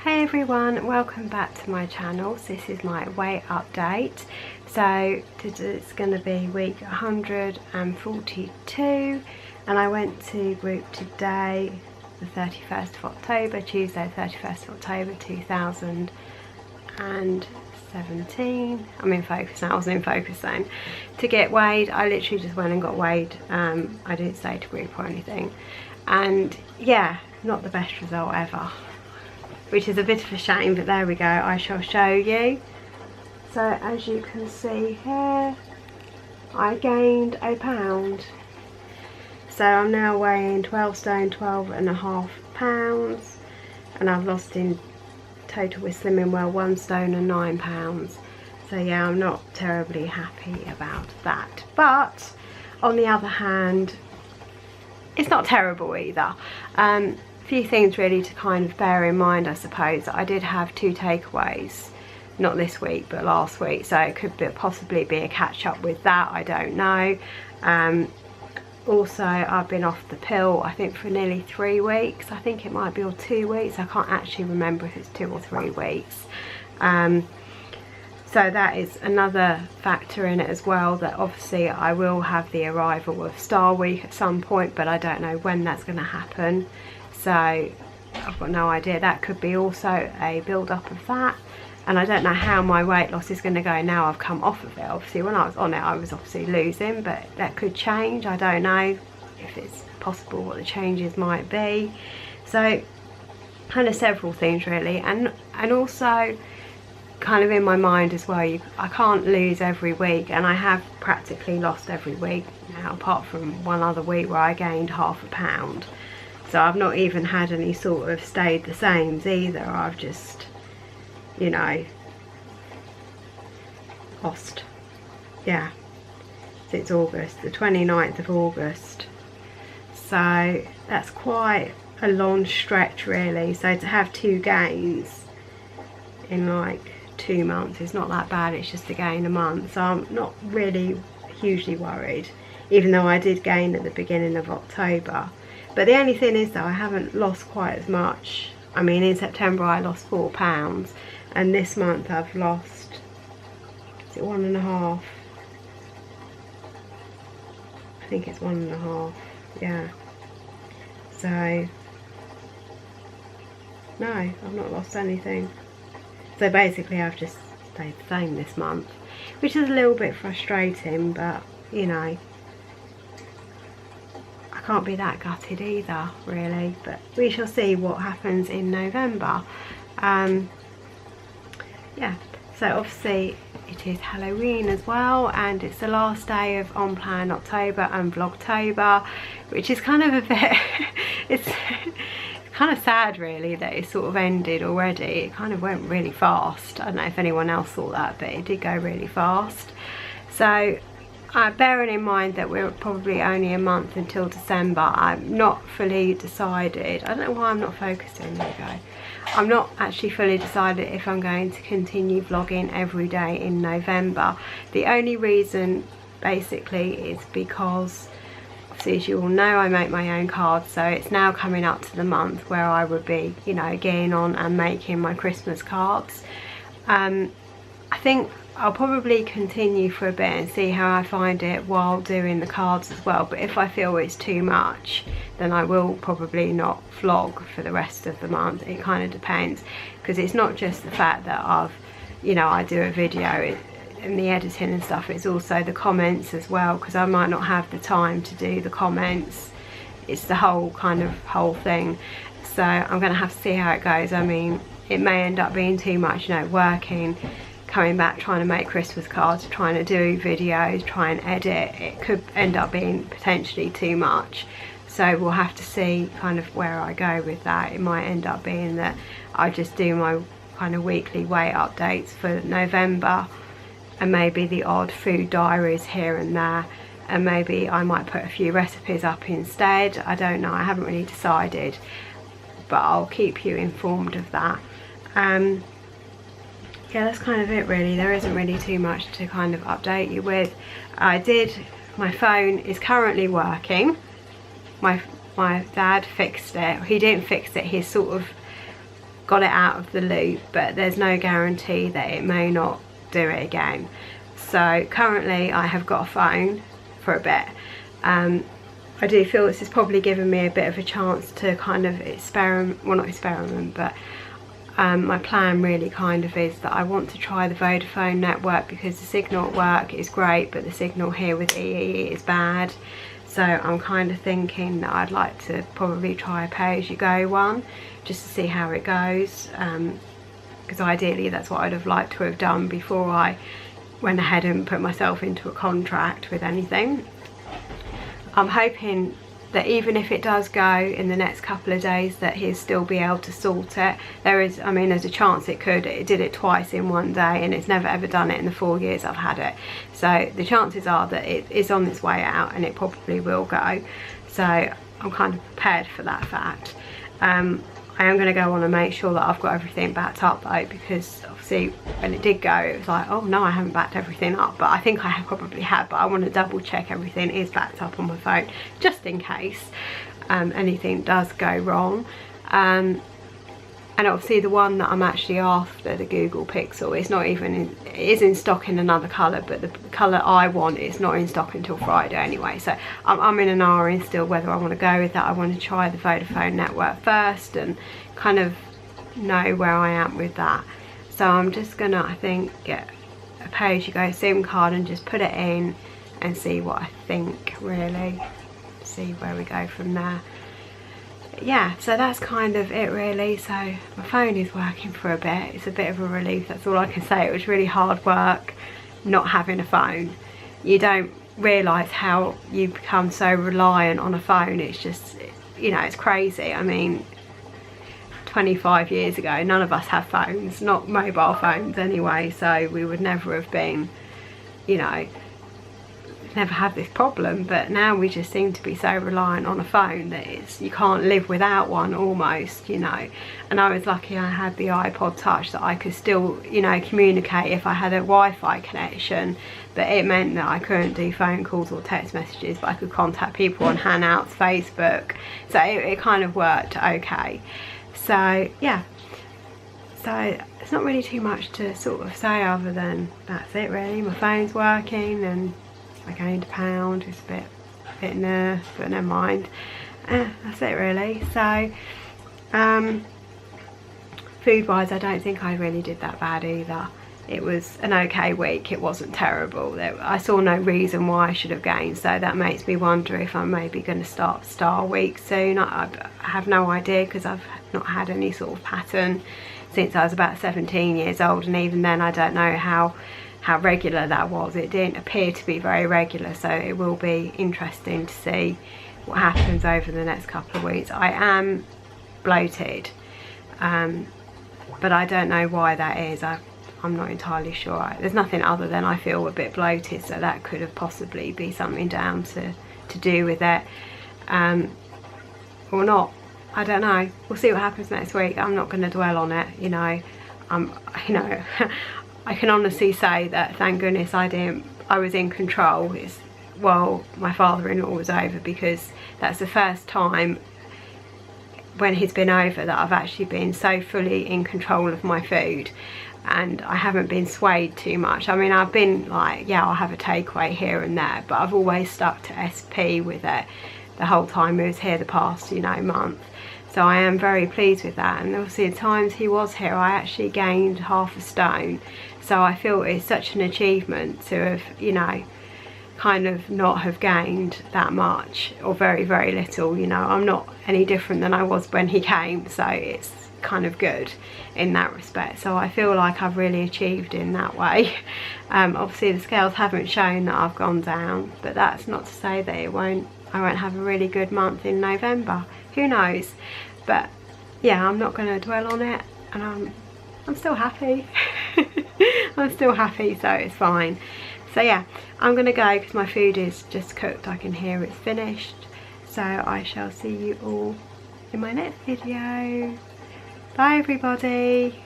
Hey everyone, welcome back to my channel. So this is my weight update. So it's going to be week 142 and I went to group today, the 31st of October, Tuesday 31st of October 2017. I'm in focus now, I wasn't in focus then. To get weighed, I literally just went and got weighed. I didn't stay to group or anything. And yeah, not the best result ever, which is a bit of a shame, but there we go, I shall show you. So as you can see here, I gained a pound. So I'm now weighing 12 stone, 12.5 pounds, and I've lost in total with Slimming Well 1 stone and 9 pounds. So yeah, I'm not terribly happy about that. But on the other hand, it's not terrible either. Few things really to kind of bear in mind, I suppose. I did have 2 takeaways, not this week but last week, so it could possibly be a catch up with that, I don't know. Also, I've been off the pill I think for nearly 3 weeks, I think it might be, or 2 weeks, I can't actually remember if it's 2 or 3 weeks. So that is another factor in it as well, that obviously I will have the arrival of Star Week at some point, but I don't know when that's going to happen. So I've got no idea. That could be also a build up of that, and I don't know how my weight loss is going to go now I've come off of it. Obviously when I was on it I was obviously losing, but that could change. I don't know if it's possible what the changes might be. So kind of several things really, and also kind of in my mind as well, I can't lose every week, and I have practically lost every week now, apart from one other week where I gained ½ pound. So I've not even had any sort of stayed the same either. I've just, you know, lost, yeah, since August, the 29th of August. So that's quite a long stretch really. So to have 2 gains in like 2 months is not that bad. It's just a gain a month. So I'm not really hugely worried, even though I did gain at the beginning of October. But the only thing is though, I haven't lost quite as much. I mean, in September I lost 4 pounds, and this month I've lost, is it 1.5? I think it's 1.5, yeah. So, no, I've not lost anything. So basically I've just stayed the same this month, which is a little bit frustrating, but you know, can't be that gutted either really. But we shall see what happens in November. Yeah, so obviously it is Halloween as well, and it's the last day of On Plan October and Vlogtober, which is kind of a bit it's kind of sad really that it sort of ended already. It kind of went really fast. I don't know if anyone else thought that, but it did go really fast. So bearing in mind that we're probably only a month until December, I'm not fully decided. I don't know why I'm not focusing, there we go. I'm not actually fully decided if I'm going to continue vlogging every day in November. The only reason basically is because, obviously as you all know, I make my own cards, so it's now coming up to the month where I would be, you know, getting on and making my Christmas cards. I think I'll probably continue for a bit and see how I find it while doing the cards as well, but if I feel it's too much, then I will probably not vlog for the rest of the month. It kind of depends, because it's not just the fact that I do a video and the editing and stuff, it's also the comments as well, because I might not have the time to do the comments. It's the whole thing. So I'm going to have to see how it goes. I mean, it may end up being too much, you know, working, coming back, trying to make Christmas cards, trying to do videos, try and edit. It could end up being potentially too much. So we'll have to see kind of where I go with that. It might end up being that I just do my kind of weekly weight updates for November, and maybe the odd food diaries here and there, and maybe I might put a few recipes up instead. I don't know, I haven't really decided, but I'll keep you informed of that. Yeah, that's kind of it really. There isn't really too much to kind of update you with. My phone is currently working. My dad fixed it. He didn't fix it, he sort of got it out of the loop, but there's no guarantee that it may not do it again. So currently I have got a phone for a bit. I do feel this has probably given me a bit of a chance to kind of experiment, well not experiment, but my plan really kind of is that I want to try the Vodafone network, because the signal at work is great but the signal here with EE is bad. So I'm kind of thinking that I'd like to probably try a pay-as-you-go one just to see how it goes, because ideally that's what I'd have liked to have done before I went ahead and put myself into a contract with anything. I'm hoping that even if it does go in the next couple of days, that he'll still be able to sort it. There is, I mean, there's a chance it could. It did it twice in one day, and it's never ever done it in the 4 years I've had it. So the chances are that it is on its way out, and it probably will go. So I'm kind of prepared for that fact. I am going to go on and make sure that I've got everything backed up though, because obviously when it did go it was like, oh no, I haven't backed everything up, but I think I probably have, but I want to double check everything is backed up on my phone just in case anything does go wrong. And obviously the one that I'm actually after, the Google Pixel, is not even in, it is in stock in another colour, but the colour I want is not in stock until Friday anyway. So I'm in an R still whether I want to go with that. I want to try the Vodafone network first and kind of know where I am with that. So I'm just gonna, I think, get a pay-as-you-go SIM card and just put it in and see what I think, really. See where we go from there. Yeah, so that's kind of it really. So my phone is working for a bit. It's a bit of a relief, that's all I can say. It was really hard work not having a phone. You don't realise how you become so reliant on a phone. It's just, you know, it's crazy. I mean, 25 years ago none of us had phones, not mobile phones anyway, so we would never have been, you know, never had this problem. But now we just seem to be so reliant on a phone that it's, you can't live without one almost, you know. And I was lucky I had the iPod Touch that I could still, you know, communicate if I had a Wi-Fi connection, but it meant that I couldn't do phone calls or text messages, but I could contact people on Hangouts, Facebook, so it kind of worked okay. So yeah, so it's not really too much to sort of say other than that's it really. My phone's working and I gained £1. It's a bit nerve, but never mind. That's it really. So food wise, I don't think I really did that bad either. It was an okay week, it wasn't terrible. I saw no reason why I should have gained, so that makes me wonder if I'm maybe going to start Star Week soon. I have no idea, because I've not had any sort of pattern since I was about 17 years old, and even then I don't know how regular that was. It didn't appear to be very regular, so it will be interesting to see what happens over the next couple of weeks. I am bloated, but I don't know why that is. I'm not entirely sure. There's nothing other than I feel a bit bloated, so that could have possibly be something down to do with it, or not. I don't know. We'll see what happens next week. I'm not going to dwell on it, you know. You know, I can honestly say that thank goodness I was in control while my father-in-law was over, because that's the first time when he's been over that I've actually been so fully in control of my food, and I haven't been swayed too much. I mean, I've been like, yeah, I'll have a takeaway here and there, but I've always stuck to SP with it the whole time he was here, the past, you know, month. So I am very pleased with that. And obviously the times he was here, I actually gained ½ stone. So I feel it's such an achievement to have, you know, kind of not have gained that much, or very, very little. You know, I'm not any different than I was when he came, so it's kind of good in that respect. So I feel like I've really achieved in that way. Obviously the scales haven't shown that I've gone down, but that's not to say that I won't have a really good month in November. Who knows? But yeah, I'm not going to dwell on it, and I'm still happy. I'm still happy, so it's fine. So yeah, I'm going to go because my food is just cooked. I can hear it's finished. So I shall see you all in my next video. Bye everybody.